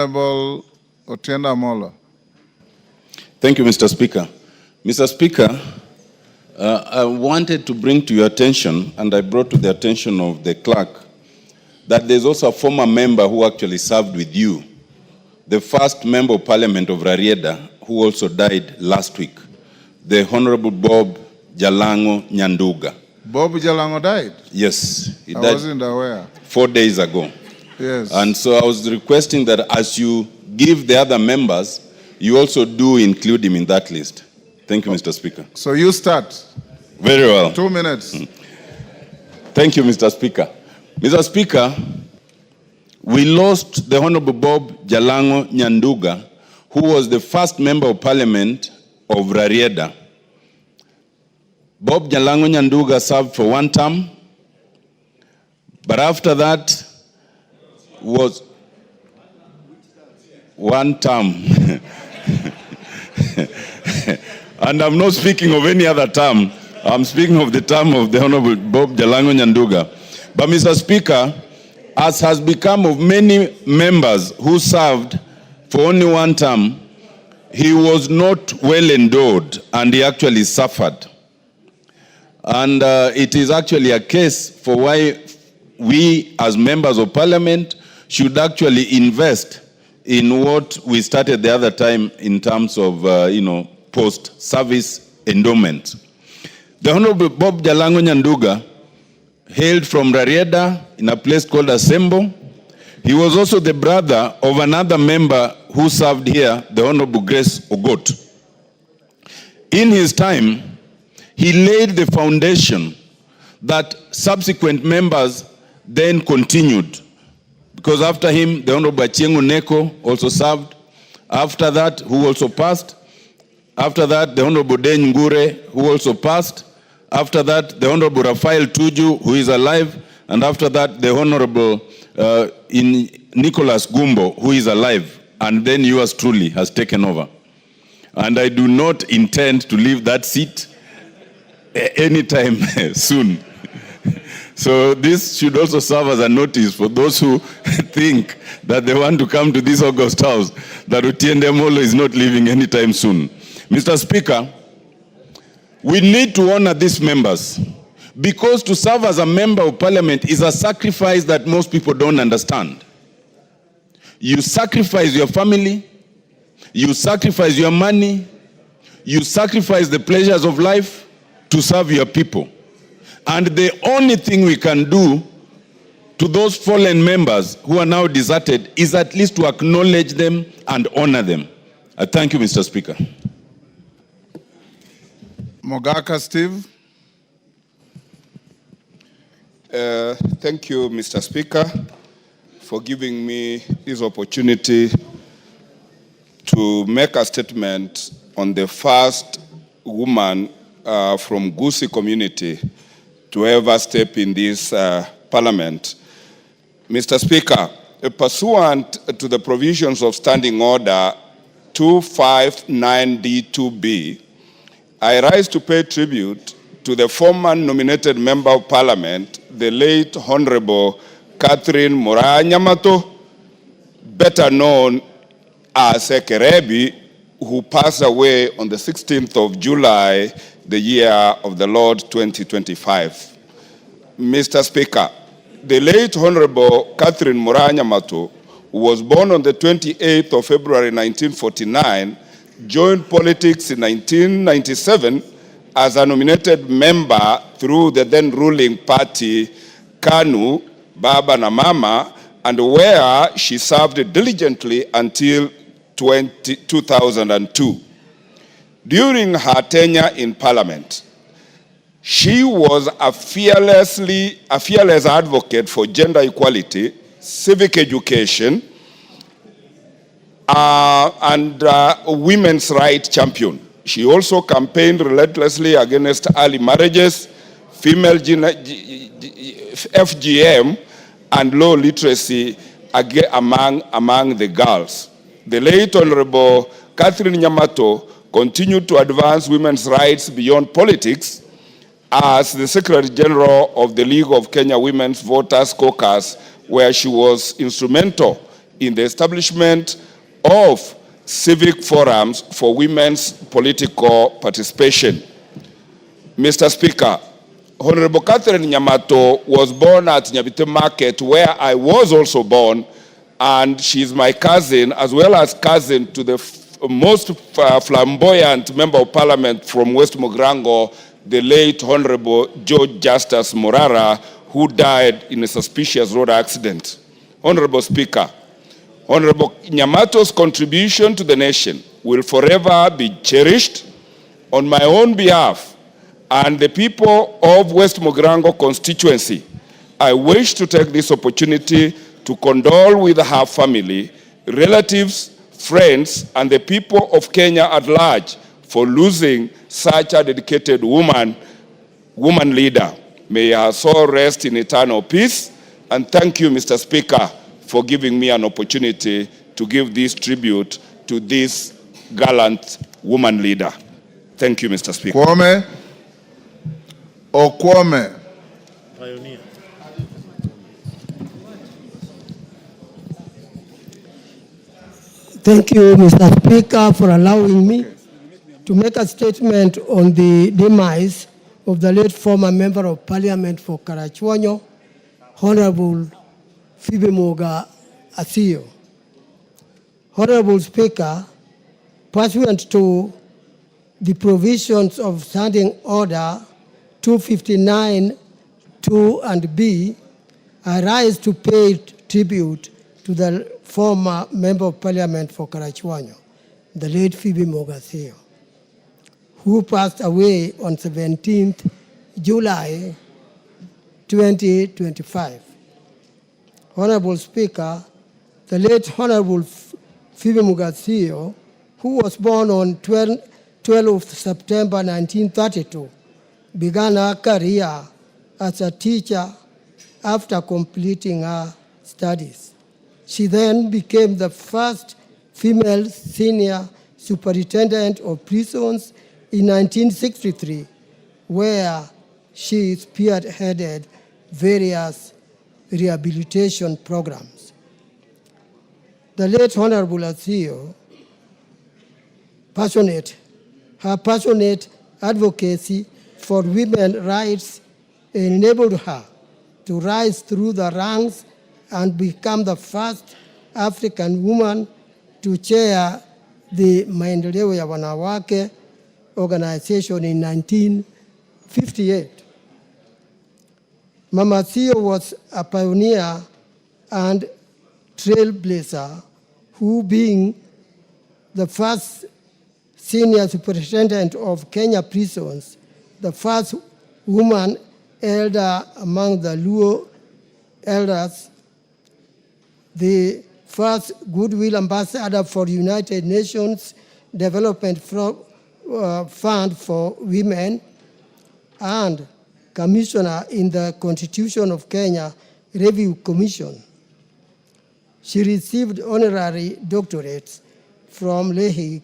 Honorable Otiende Amollo. Thank you, Mr. Speaker. Mr. Speaker, I wanted to bring to your attention, and I brought to the attention of the clerk, that there's also a former member who actually served with you, the first member of parliament of Rarieda, who also died last week, the Honorable Bob Jalango Nyanduga. Bob Jalango died? Yes, he died. I wasn't aware. 4 days ago. Yes. And so I was requesting that as you give the other members, you also do include him in that list. Thank you, Mr. Speaker. So you start. Very well. 2 minutes. Thank you, Mr. Speaker. Mr. Speaker, we lost the Honorable Bob Jalango Nyanduga, who was the first member of parliament of Rarieda. Bob Jalango Nyanduga served for 1 term, but after that was 1 term. And I'm not speaking of any other term. I'm speaking of the term of the Honorable Bob Jalango Nyanduga. But Mr. Speaker, as has become of many members who served for only 1 term, he was not well endowed and he actually suffered. And it is actually a case for why we as members of parliament should actually invest in what we started the other time in terms of, post-service endowment. The Honorable Bob Jalango Nyanduga hailed from Rarieda in a place called Asembo. He was also the brother of another member who served here, the Honorable Grace Ogot. In his time, he laid the foundation that subsequent members then continued. Because after him, the Honorable Achieng' Neko also served. After that, who also passed. After that, the Honorable Den Ngure, who also passed. After that, the Honorable Raphael Tuju, who is alive. And after that, the Honorable Nicholas Gumbo, who is alive. And then yours truly has taken over. And I do not intend to leave that seat anytime soon. So this should also serve as a notice for those who think that they want to come to this August House, that Otiende Amollo is not leaving anytime soon. Mr. Speaker, we need to honor these members, because to serve as a member of parliament is a sacrifice that most people don't understand. You sacrifice your family, you sacrifice your money, you sacrifice the pleasures of life to serve your people. And the only thing we can do to those fallen members who are now deserted is at least to acknowledge them and honor them. I thank you, Mr. Speaker. Mogaka Steve. Thank you, Mr. Speaker, for giving me this opportunity to make a statement on the first woman from Gusii community to ever step in this parliament. Mr. Speaker, pursuant to the provisions of Standing Order 259D2B, I rise to pay tribute to the former nominated member of parliament, the late Honorable Katherine Yamato, better known as Ekerebi, who passed away on the 16th of July, the year of the Lord 2025. Mr. Speaker, the late Honorable Katherine Yamato, who was born on the 28th of February 1949, joined politics in 1997 as a nominated member through the then ruling party, KANU, Baba na Mama, and where she served diligently until 2002. During her tenure in parliament, she was a fearless advocate for gender equality, civic education, and women's rights champion. She also campaigned relentlessly against early marriages, female FGM, and low literacy among the girls. The late Honorable Katherine Yamato continued to advance women's rights beyond politics as the Secretary General of the League of Kenya Women's Voters Caucus, where she was instrumental in the establishment of civic forums for women's political participation. Mr. Speaker, Honorable Katherine Yamato was born at Nyabite Market, where I was also born, and she's my cousin, as well as cousin to the most flamboyant member of parliament from West Mogrango, the late Honorable George Justus Morara, who died in a suspicious road accident. Honorable Speaker, Honorable Yamato's contribution to the nation will forever be cherished. On my own behalf and the people of West Mogrango constituency, I wish to take this opportunity to condole with her family, relatives, friends, and the people of Kenya at large for losing such a dedicated woman leader. May her soul rest in eternal peace. And thank you, Mr. Speaker, for giving me an opportunity to give this tribute to this gallant woman leader. Thank you, Mr. Speaker. Kwame Okwame. Pioneer. Thank you, Mr. Speaker, for allowing me to make a statement on the demise of the late former Member of Parliament for Karachuonyo, Honorable Phoebe Asiyo. Honorable Speaker, pursuant to the provisions of Standing Order 259 2 and B, I rise to pay tribute to the former Member of Parliament for Karachuonyo, the late Phoebe Asiyo, who passed away on 17th July 2025. Honorable Speaker, the late Honorable Phoebe Asiyo, who was born on 12th September 1932, began her career as a teacher after completing her studies. She then became the first female senior superintendent of prisons in 1963, where she spearheaded various rehabilitation programs. The late Honorable Asiyo, her passionate advocacy for women's rights enabled her to rise through the ranks and become the first African woman to chair the Maendeleo ya Wanawake organization in 1958. Mama Asiyo was a pioneer and trailblazer, who, being the first senior superintendent of Kenya prisons, the first woman elder among the Luo elders, the first Goodwill Ambassador for United Nations Development Fund for Women, and Commissioner in the Constitution of Kenya Review Commission. She received honorary doctorates from Lehi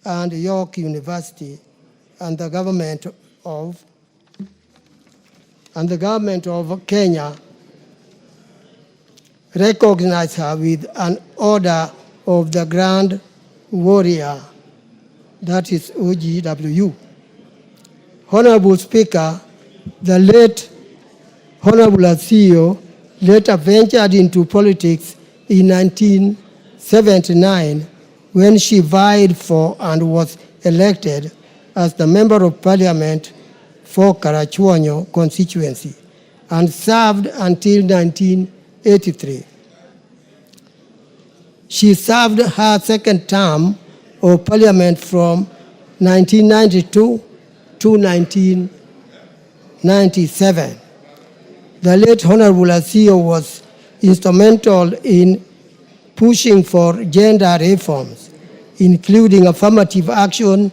and York University, and the government of Kenya recognized her with an Order of the Grand Warrior, that is OGW. Honorable Speaker, the late Honorable Asiyo later ventured into politics in 1979 when she vied for and was elected as the Member of Parliament for Karachuonyo constituency and served until 1983. She served her second term of Parliament from 1992 to 1997. The late Honorable Asiyo was instrumental in pushing for gender reforms, including affirmative action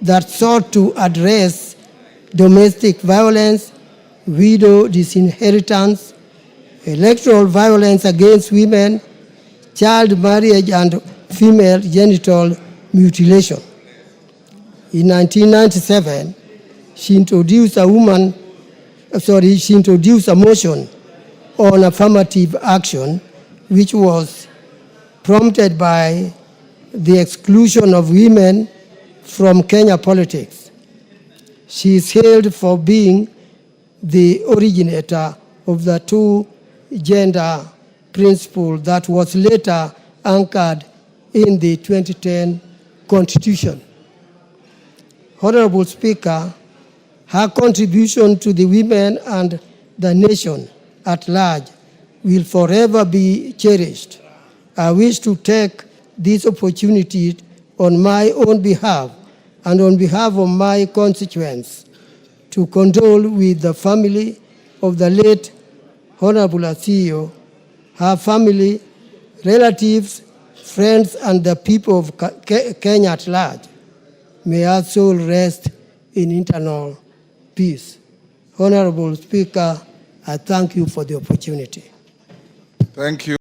that sought to address domestic violence, widow disinheritance, electoral violence against women, child marriage, and female genital mutilation. In 1997, she introduced a motion on affirmative action, which was prompted by the exclusion of women from Kenya politics. She is hailed for being the originator of the two-gender principle that was later anchored in the 2010 Constitution. Honorable Speaker, her contribution to the women and the nation at large will forever be cherished. I wish to take this opportunity on my own behalf and on behalf of my constituents to condole with the family of the late Honorable Asiyo, her family, relatives, friends, and the people of Kenya at large. May her soul rest in eternal peace. Honorable Speaker, I thank you for the opportunity. Thank you.